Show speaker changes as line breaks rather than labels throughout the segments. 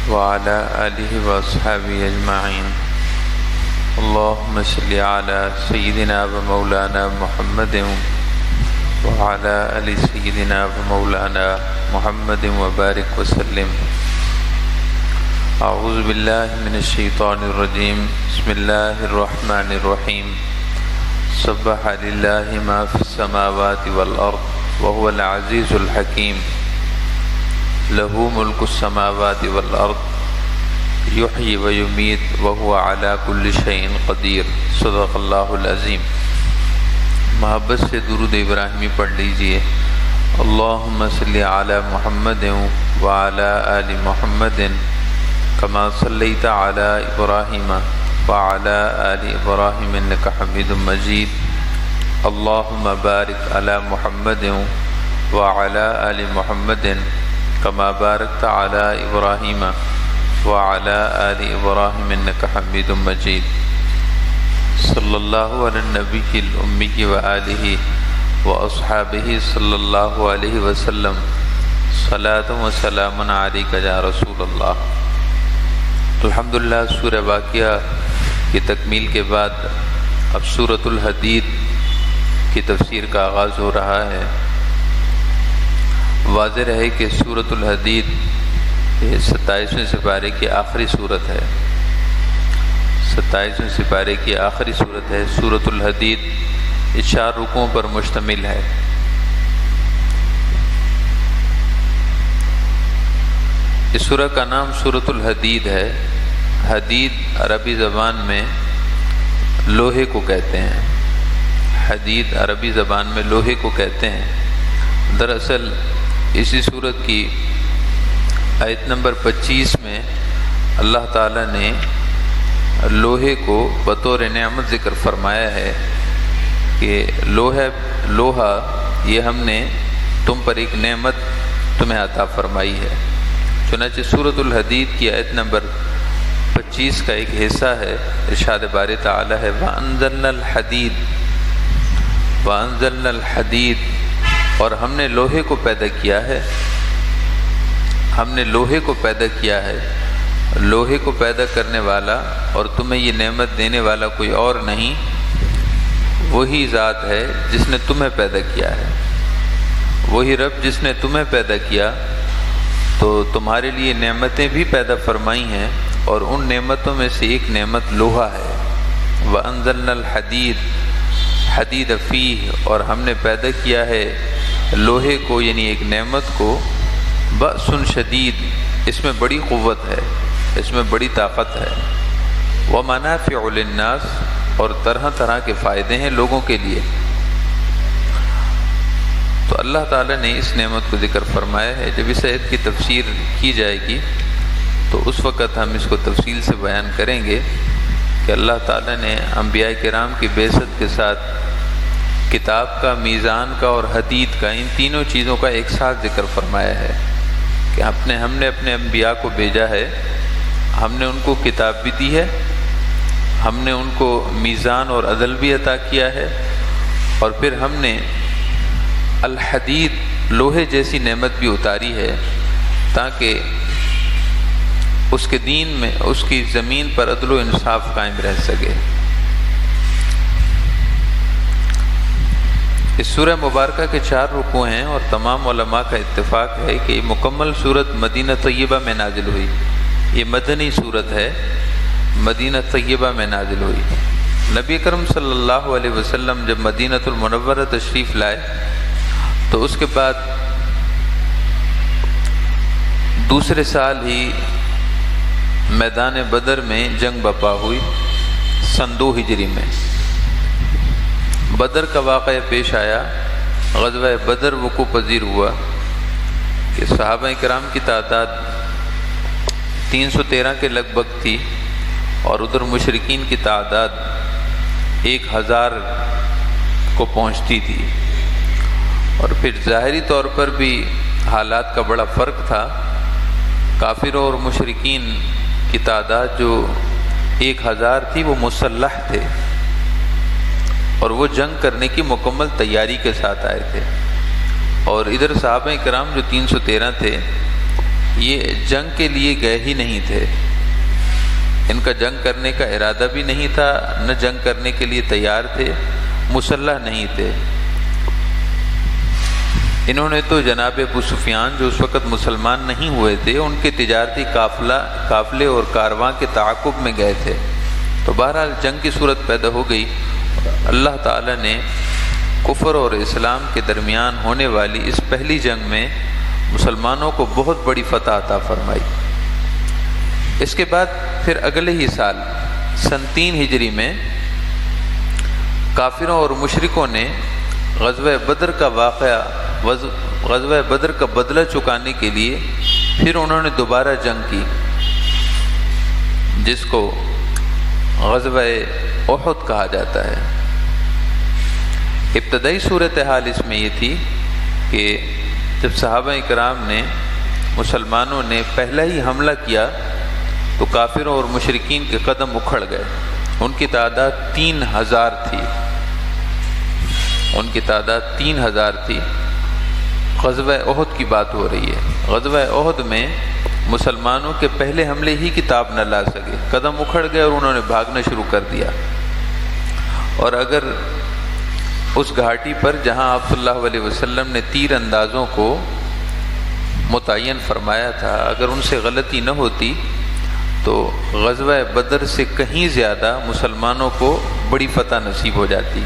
وعلى آله وأصحابه أجمعين. اللهم صل على سيدنا ومولانا محمد وعلى آل سيدنا ومولانا محمد وبارك وسلم. أعوذ بالله من الشيطان الرجيم. بسم الله الرحمن الرحيم. سبح لله ما في السماوات والأرض وهو العزيز الحكيم. له ملك السماوات والأرض يحيي ويميت وهو على كل شيء قدير. صدق اللہ العظیم. محبت سے درود ابراہیمی پڑھ لیجئے. اللہم صلی علی محمد وعلی آل محمد کما صلیت علی ابراہیم وعلی آل ابراہیم انک حمید مجید. اللہم بارک علی محمد وعلی آل محمد کما بارکت علی ابراہیم وعلی آل ابراہیم انک حمید مجید. صلی اللہ علی النبی الامی وآلہ واصحابہ صلی اللہ علیہ وسلم. صلاۃ و سلام علیک یا رسول اللہ. الحمدللہ سورہ واقعہ کی تکمیل کے بعد اب سورۃ الحدید کی تفسیر کا آغاز ہو رہا ہے. واضح رہے کہ سورۃ الحدید 27ویں سپارے کی آخری صورت ہے. 27ویں سپارے کی آخری صورت ہے. سورۃ الحدید 4 رکوعوں پر مشتمل ہے. اس سورہ کا نام سورۃ الحدید ہے. حدید عربی زبان میں لوہے کو کہتے ہیں. حدید عربی زبان میں لوہے کو کہتے ہیں. دراصل اسی سورت کی آیت نمبر 25 میں اللہ تعالیٰ نے لوہے کو بطور نعمت ذکر فرمایا ہے کہ لوہا یہ ہم نے تم پر ایک نعمت تمہیں عطا فرمائی ہے. چنانچہ سورۃ الحدید کی آیت نمبر 25 کا ایک حصہ ہے. ارشاد باری تعالیٰ ہے وَأَنزَلْنَا الْحَدِيدَ اور ہم نے لوہے کو پیدا کیا ہے. ہم نے لوہے کو پیدا کیا ہے. لوہے کو پیدا کرنے والا اور تمہیں یہ نعمت دینے والا کوئی اور نہیں، وہی ذات ہے جس نے تمہیں پیدا کیا ہے. وہی رب جس نے تمہیں پیدا کیا تو تمہارے لیے نعمتیں بھی پیدا فرمائی ہیں، اور ان نعمتوں میں سے ایک نعمت لوہا ہے. وَأَنزَلْنَا الْحَدِيدَ حدید فیہ اور ہم نے پیدا کیا ہے لوہے کو، یعنی ایک نعمت کو. بأس شدید اس میں بڑی قوت ہے، اس میں بڑی طاقت ہے. ومنافع للناس اور طرح طرح کے فائدے ہیں لوگوں کے لیے. تو اللہ تعالیٰ نے اس نعمت کو ذکر فرمایا ہے. جب اس آیت کی تفسیر کی جائے گی تو اس وقت ہم اس کو تفصیل سے بیان کریں گے کہ اللہ تعالیٰ نے انبیاء کرام کی بعثت کے ساتھ کتاب کا، میزان کا اور حدید کا، ان تینوں چیزوں کا ایک ساتھ ذکر فرمایا ہے کہ ہم نے اپنے انبیاء کو بھیجا ہے. ہم نے ان کو کتاب بھی دی ہے، ہم نے ان کو میزان اور عدل بھی عطا کیا ہے، اور پھر ہم نے الحدید لوہے جیسی نعمت بھی اتاری ہے تاکہ اس کے دین میں، اس کی زمین پر عدل و انصاف قائم رہ سکے. اس سورہ مبارکہ کے 4 رکوع ہیں اور تمام علماء کا اتفاق ہے کہ یہ مکمل سورت مدینہ طیبہ میں نازل ہوئی. یہ مدنی سورت ہے، مدینہ طیبہ میں نازل ہوئی. نبی اکرم صلی اللہ علیہ وسلم جب مدینہ المنورہ تشریف لائے تو اس کے بعد دوسرے سال ہی میدان بدر میں جنگ برپا ہوئی. سن 2 ہجری میں بدر کا واقعہ پیش آیا. غزوہ بدر وقوع پذیر ہوا کہ صحابہ کرام کی تعداد 313 کے لگ بھگ تھی، اور ادھر مشرکین کی تعداد 1000 کو پہنچتی تھی. اور پھر ظاہری طور پر بھی حالات کا بڑا فرق تھا. کافروں اور مشرکین کی تعداد جو 1000 تھی وہ مسلح تھے، اور وہ جنگ کرنے کی مکمل تیاری کے ساتھ آئے تھے. اور ادھر صحابہ کرام جو 313 تھے یہ جنگ کے لیے گئے ہی نہیں تھے، ان کا جنگ کرنے کا ارادہ بھی نہیں تھا، نہ جنگ کرنے کے لیے تیار تھے، مسلح نہیں تھے۔ انہوں نے تو جناب ابو سفیان جو اس وقت مسلمان نہیں ہوئے تھے، ان کے تجارتی قافلے اور کارواں کے تعاقب میں گئے تھے۔ تو بہرحال جنگ کی صورت پیدا ہو گئی۔ اللہ تعالیٰ نے کفر اور اسلام کے درمیان ہونے والی اس پہلی جنگ میں مسلمانوں کو بہت بڑی فتح عطا فرمائی۔ اس کے بعد پھر اگلے ہی سال سن 3 ہجری میں کافروں اور مشرکوں نے غزوہ بدر کا غزوہ بدر کا بدلہ چکانے کے لیے پھر انہوں نے دوبارہ جنگ کی، جس کو غزوہ احد کہا جاتا ہے۔ ابتدائی صورتحال اس میں یہ تھی کہ جب صحابہ کرام نے مسلمانوں نے پہلا ہی حملہ کیا تو کافروں اور مشرکین کے قدم اکھڑ گئے۔ ان کی تعداد 3000 تھی، ان کی تعداد 3000 تھی۔ غزوہ احد کی بات ہو رہی ہے۔ غزوہ احد میں مسلمانوں کے پہلے حملے ہی کتاب نہ لا سکے، قدم اکھڑ گئے اور انہوں نے بھاگنا شروع کر دیا۔ اور اگر اس گھاٹی پر جہاں آپ صلی اللہ علیہ وسلم نے تیر اندازوں کو متعین فرمایا تھا، اگر ان سے غلطی نہ ہوتی تو غزوہ بدر سے کہیں زیادہ مسلمانوں کو بڑی فتح نصیب ہو جاتی۔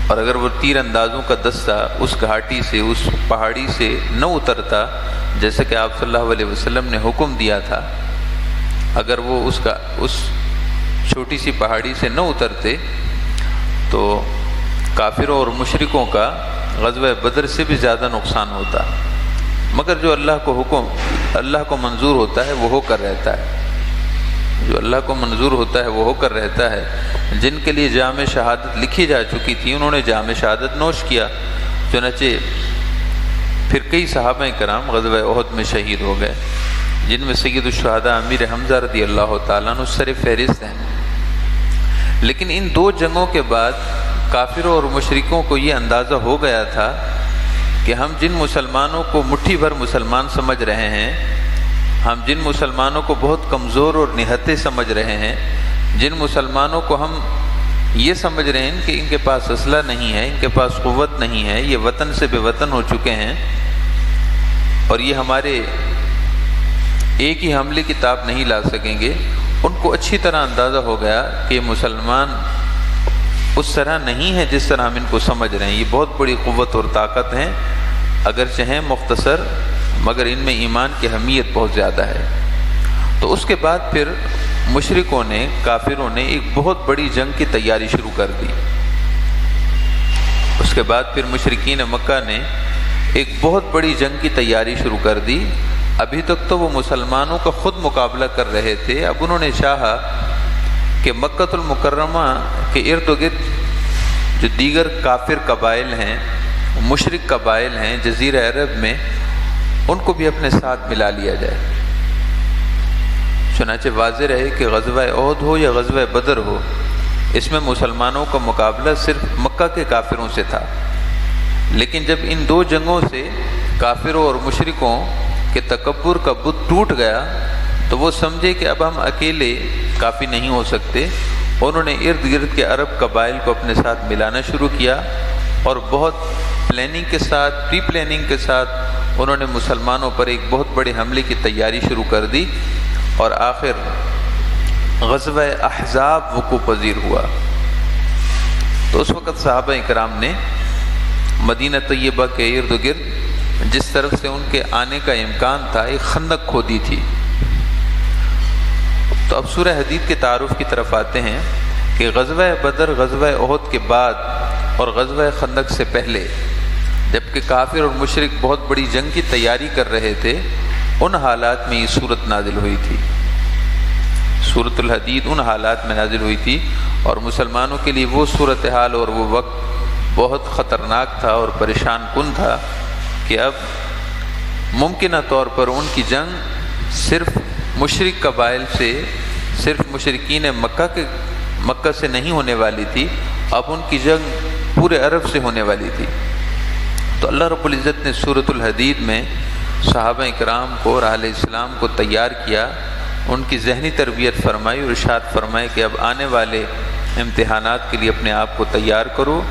اور اگر وہ تیر اندازوں کا دستہ اس گھاٹی سے، اس پہاڑی سے نہ اترتا جیسے کہ آپ صلی اللہ علیہ وسلم نے حکم دیا تھا، اگر وہ اس چھوٹی سی پہاڑی سے نہ اترتے تو کافروں اور مشرکوں کا غزوہ بدر سے بھی زیادہ نقصان ہوتا۔ مگر جو اللہ کو منظور ہوتا ہے وہ ہو کر رہتا ہے، جو اللہ کو منظور ہوتا ہے وہ ہو کر رہتا ہے۔ جن کے لیے جام شہادت لکھی جا چکی تھی انہوں نے جام شہادت نوش کیا، چنانچہ پھر کئی صحابہ کرام غزوہ احد میں شہید ہو گئے، جن میں سید الشہداء امیر حمزہ رضی اللہ تعالیٰ عنہ سر فہرست ہیں۔ لیکن ان 2 جنگوں کے بعد کافروں اور مشرکوں کو یہ اندازہ ہو گیا تھا کہ ہم جن مسلمانوں کو مٹھی بھر مسلمان سمجھ رہے ہیں، ہم جن مسلمانوں کو بہت کمزور اور نہتے سمجھ رہے ہیں، جن مسلمانوں کو ہم یہ سمجھ رہے ہیں کہ ان کے پاس اسلحہ نہیں ہے، ان کے پاس قوت نہیں ہے، یہ وطن سے بے وطن ہو چکے ہیں اور یہ ہمارے ایک ہی حملے کی تاب نہیں لا سکیں گے، ان کو اچھی طرح اندازہ ہو گیا کہ یہ مسلمان اس طرح نہیں ہے جس طرح ہم ان کو سمجھ رہے ہیں، یہ بہت بڑی قوت اور طاقت ہیں، اگرچہ ہیں مختصر مگر ان میں ایمان کی اہمیت بہت زیادہ ہے۔ تو اس کے بعد پھر مشرکوں نے، کافروں نے ایک بہت بڑی جنگ کی تیاری شروع کر دی۔ اس کے بعد پھر مشرکین مکہ نے ایک بہت بڑی جنگ کی تیاری شروع کر دی۔ ابھی تک تو وہ مسلمانوں کا خود مقابلہ کر رہے تھے، اب انہوں نے چاہا کہ مکۃ المکرمہ کے ارد گرد جو دیگر کافر قبائل ہیں، مشرک قبائل ہیں جزیرہ عرب میں، ان کو بھی اپنے ساتھ ملا لیا جائے۔ چنانچہ واضح رہے کہ غزوہ احد ہو یا غزوہ بدر ہو، اس میں مسلمانوں کا مقابلہ صرف مکہ کے کافروں سے تھا، لیکن جب ان 2 جنگوں سے کافروں اور مشرکوں کے تکبر کا بت ٹوٹ گیا تو وہ سمجھے کہ اب ہم اکیلے کافی نہیں ہو سکتے۔ انہوں نے ارد گرد کے عرب قبائل کو اپنے ساتھ ملانا شروع کیا اور بہت پلاننگ کے ساتھ، پری پلاننگ کے ساتھ انہوں نے مسلمانوں پر ایک بہت بڑے حملے کی تیاری شروع کر دی اور آخر غزوہ احزاب وقوع پذیر ہوا۔ تو اس وقت صحابہ کرام نے مدینہ طیبہ کے ارد گرد جس طرف سے ان کے آنے کا امکان تھا ایک خندق کھودی تھی۔ تو اب سورہ حدید کے تعارف کی طرف آتے ہیں کہ غزوہ بدر غزوہ احد کے بعد اور غزوہ خندق سے پہلے جبکہ کافر اور مشرک بہت بڑی جنگ کی تیاری کر رہے تھے، ان حالات میں یہ صورت نازل ہوئی تھی۔ سورۃ الحدید ان حالات میں نازل ہوئی تھی اور مسلمانوں کے لیے وہ صورتحال اور وہ وقت بہت خطرناک تھا اور پریشان کن تھا کہ اب ممکنہ طور پر ان کی جنگ صرف مشرک قبائل سے، صرف مشرکین مکہ سے نہیں ہونے والی تھی، اب ان کی جنگ پورے عرب سے ہونے والی تھی۔ تو اللہ رب العزت نے سورۃ الحدید میں صحابہ اکرام کو اور اہل اسلام کو تیار کیا، ان کی ذہنی تربیت فرمائی اور ارشاد فرمائے کہ اب آنے والے امتحانات کے لیے اپنے آپ کو تیار کرو،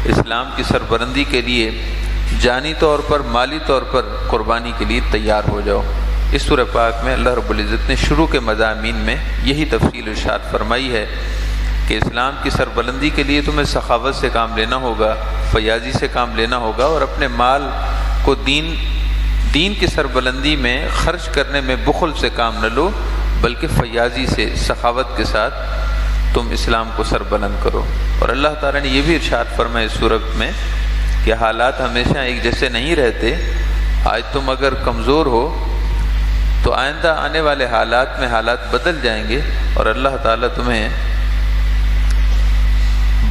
اسلام کی سربلندی کے لیے جانی طور پر مالی طور پر قربانی کے لیے تیار ہو جاؤ۔ اس سورہ پاک میں اللہ رب العزت نے شروع کے مضامین میں یہی تفصیل ارشاد فرمائی ہے کہ اسلام کی سربلندی کے لیے تمہیں سخاوت سے کام لینا ہوگا، فیاضی سے کام لینا ہوگا، اور اپنے مال کو دین کی سربلندی میں خرچ کرنے میں بخل سے کام نہ لو، بلکہ فیاضی سے سخاوت کے ساتھ تم اسلام کو سربلند کرو۔ اور اللہ تعالیٰ نے یہ بھی ارشاد فرمایا اس سورت میں کہ حالات ہمیشہ ایک جیسے نہیں رہتے، آج تم اگر کمزور ہو تو آئندہ آنے والے حالات میں حالات بدل جائیں گے، اور اللہ تعالیٰ تمہیں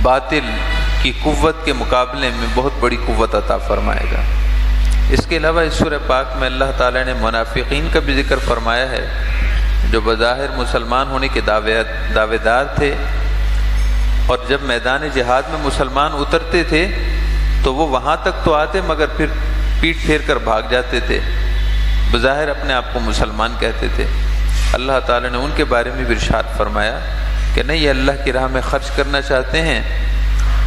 باطل کی قوت کے مقابلے میں بہت بڑی قوت عطا فرمائے گا۔ اس کے علاوہ اس سورہ پاک میں اللہ تعالیٰ نے منافقین کا بھی ذکر فرمایا ہے، جو بظاہر مسلمان ہونے کے دعوے دار تھے، اور جب میدان جہاد میں مسلمان اترتے تھے تو وہ وہاں تک تو آتے مگر پھر پیٹ پھیر کر بھاگ جاتے تھے، بظاہر اپنے آپ کو مسلمان کہتے تھے۔ اللہ تعالیٰ نے ان کے بارے میں بھی ارشاد فرمایا کہ نہ یہ اللہ کی راہ میں خرچ کرنا چاہتے ہیں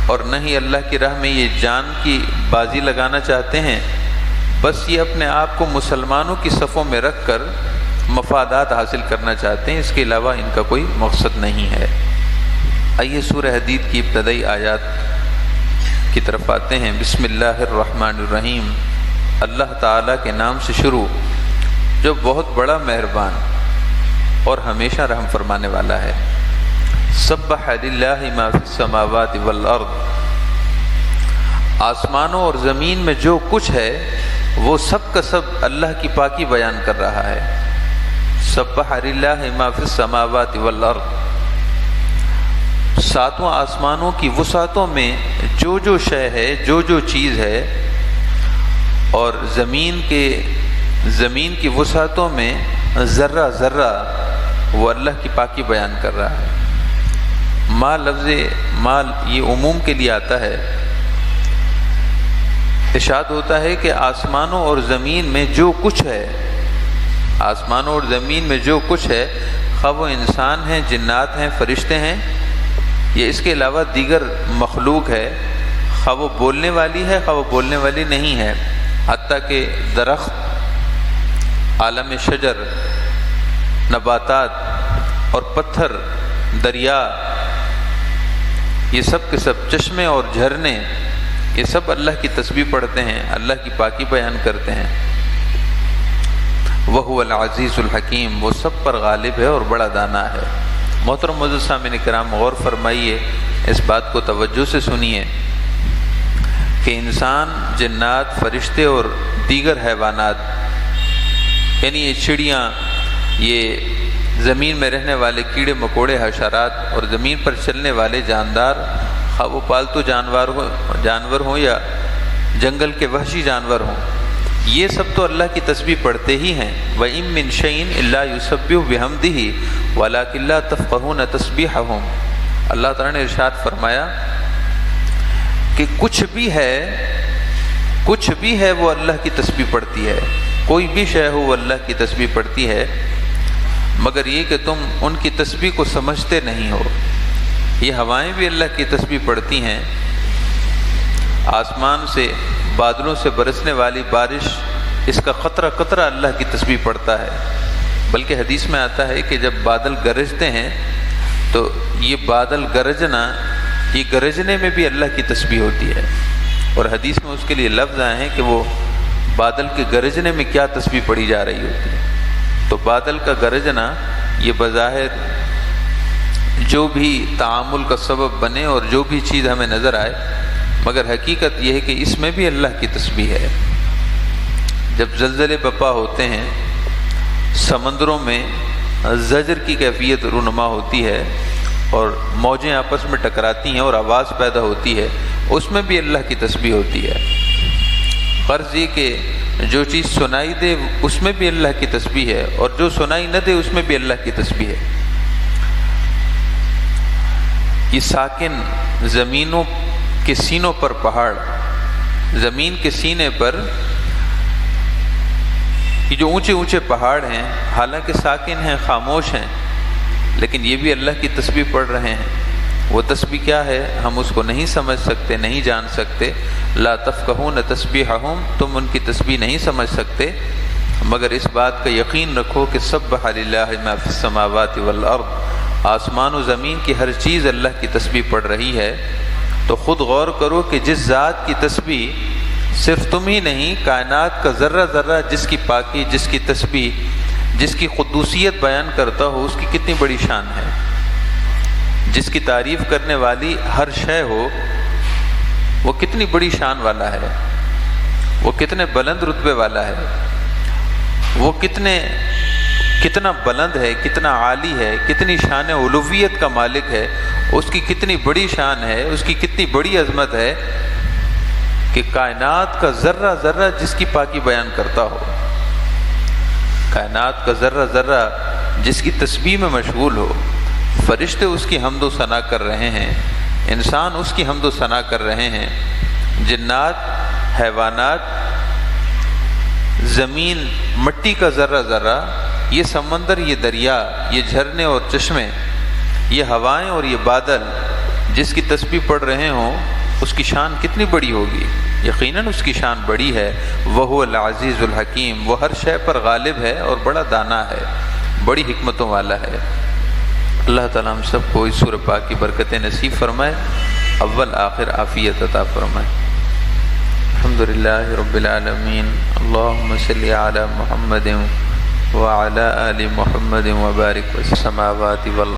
اور نہ ہی اللہ کی راہ میں یہ جان کی بازی لگانا چاہتے ہیں، بس یہ اپنے آپ کو مسلمانوں کی صفوں میں رکھ کر مفادات حاصل کرنا چاہتے ہیں، اس کے علاوہ ان کا کوئی مقصد نہیں ہے۔ آئیے سورہ حدید کی ابتدائی آیات کی طرف آتے ہیں۔ بسم اللہ الرحمن الرحیم، اللہ تعالیٰ کے نام سے شروع جو بہت بڑا مہربان اور ہمیشہ رحم فرمانے والا ہے۔ سبح للہ ما فی السماوات والارض، آسمانوں اور زمین میں جو کچھ ہے وہ سب کا سب اللہ کی پاکی بیان کر رہا ہے۔ سبح للہ ما فی السماوات والارض، ساتوں آسمانوں کی وسعتوں میں جو شے ہے، جو چیز ہے، اور زمین کی وسعتوں میں ذرہ ذرہ وہ اللہ کی پاکی بیان کر رہا ہے۔ ما لفظ ما یہ عموم کے لیے آتا ہے، ارشاد ہوتا ہے کہ آسمانوں اور زمین میں جو کچھ ہے، آسمانوں اور زمین میں جو کچھ ہے، خواہ وہ انسان ہیں، جنات ہیں، فرشتے ہیں، یا اس کے علاوہ دیگر مخلوق ہے، خواہ وہ بولنے والی ہے خواہ وہ بولنے والی نہیں ہے، حتیٰ کہ درخت، عالم شجر، نباتات اور پتھر، دریا، یہ سب کے سب، چشمے اور جھرنے، یہ سب اللہ کی تسبیح پڑھتے ہیں، اللہ کی پاکی بیان کرتے ہیں۔ وَهُوَ الْعَزِيزُ الْحَكِيمُ، وہ سب پر غالب ہے اور بڑا دانا ہے۔ محترم معزز سامعین کرام، غور فرمائیے، اس بات کو توجہ سے سنیے کہ انسان، جنات، فرشتے اور دیگر حیوانات، یعنی یہ چڑیاں، یہ زمین میں رہنے والے کیڑے مکوڑے، حشرات، اور زمین پر چلنے والے جاندار، خواہ وہ پالتو جانور ہوں یا جنگل کے وحشی جانور ہوں، یہ سب تو اللہ کی تسبیح پڑھتے ہی ہیں۔ وَإِن مِّن شَيْءٍ إِلَّا يُسَبِّحُ بِحَمْدِهِ وَلَٰكِن لَّا تَفْقَهُونَ تَسْبِيحَهُمْ، اللہ تعالیٰ نے ارشاد فرمایا کہ کچھ بھی ہے وہ اللہ کی تسبیح پڑھتی ہے، کوئی بھی شے ہو وہ اللہ کی تسبیح پڑھتی ہے، مگر یہ کہ تم ان کی تسبیح کو سمجھتے نہیں ہو۔ یہ ہوائیں بھی اللہ کی تسبیح پڑھتی ہیں، آسمان سے بادلوں سے برسنے والی بارش، اس کا قطرہ قطرہ اللہ کی تسبیح پڑھتا ہے۔ بلکہ حدیث میں آتا ہے کہ جب بادل گرجتے ہیں تو یہ بادل گرجنا، یہ گرجنے میں بھی اللہ کی تسبیح ہوتی ہے، اور حدیث میں اس کے لیے لفظ آئے ہیں کہ وہ بادل کے گرجنے میں کیا تسبیح پڑھی جا رہی ہوتی ہے۔ تو بادل کا گرجنا یہ بظاہر جو بھی تعامل کا سبب بنے اور جو بھی چیز ہمیں نظر آئے، مگر حقیقت یہ ہے کہ اس میں بھی اللہ کی تسبیح ہے۔ جب زلزلے بپا ہوتے ہیں، سمندروں میں زجر کی کیفیت رونما ہوتی ہے اور موجیں آپس میں ٹکراتی ہیں اور آواز پیدا ہوتی ہے، اس میں بھی اللہ کی تسبیح ہوتی ہے۔ غرض یہ کہ جو چیز سنائی دے اس میں بھی اللہ کی تسبیح ہے، اور جو سنائی نہ دے اس میں بھی اللہ کی تسبیح ہے۔ یہ ساکن زمینوں کے سینوں پر پہاڑ، زمین کے سینے پر یہ جو اونچے اونچے پہاڑ ہیں حالانکہ ساکن ہیں، خاموش ہیں، لیکن یہ بھی اللہ کی تسبیح پڑھ رہے ہیں۔ وہ تسبیح کیا ہے ہم اس کو نہیں سمجھ سکتے، نہیں جان سکتے۔ لا تفقہون تسبیحہم، تم ان کی تسبیح نہیں سمجھ سکتے، مگر اس بات کا یقین رکھو کہ سبح للہ ما فی السماوات والارض، آسمان و زمین کی ہر چیز اللہ کی تسبیح پڑھ رہی ہے۔ تو خود غور کرو کہ جس ذات کی تسبیح صرف تم ہی نہیں، کائنات کا ذرہ ذرہ جس کی پاکی، جس کی تسبیح، جس کی قدوسیت بیان کرتا ہو، اس کی کتنی بڑی شان ہے۔ جس کی تعریف کرنے والی ہر شے ہو، وہ کتنی بڑی شان والا ہے، وہ کتنے بلند رتبے والا ہے، وہ کتنا بلند ہے، کتنا عالی ہے، کتنی شان علویت کا مالک ہے، اس کی کتنی بڑی شان ہے، اس کی کتنی بڑی عظمت ہے کہ کائنات کا ذرہ ذرہ جس کی پاکی بیان کرتا ہو، کائنات کا ذرہ ذرہ جس کی تسبیح میں مشغول ہو، فرشتے اس کی حمد و ثنا کر رہے ہیں، انسان اس کی حمد و ثنا کر رہے ہیں، جنات، حیوانات، زمین، مٹی کا ذرہ ذرہ، یہ سمندر، یہ دریا، یہ جھرنے اور چشمے، یہ ہوائیں اور یہ بادل جس کی تسبیح پڑھ رہے ہوں، اس کی شان کتنی بڑی ہوگی۔ یقیناً اس کی شان بڑی ہے۔ وَهُوَ الْعَزِيزُ الْحَكِيمُ، وہ ہر شے پر غالب ہے اور بڑا دانا ہے، بڑی حکمتوں والا ہے۔ اللہ تعالیٰ ہم سب کو اس سورہ پاک کی برکتیں نصیب فرمائے، اول آخر عافیت عطا فرمائے۔ الحمدللہ رب العالمین، اللہم صلی علی محمد وعلی آل محمد وبارک وسلم۔ السماوات والارض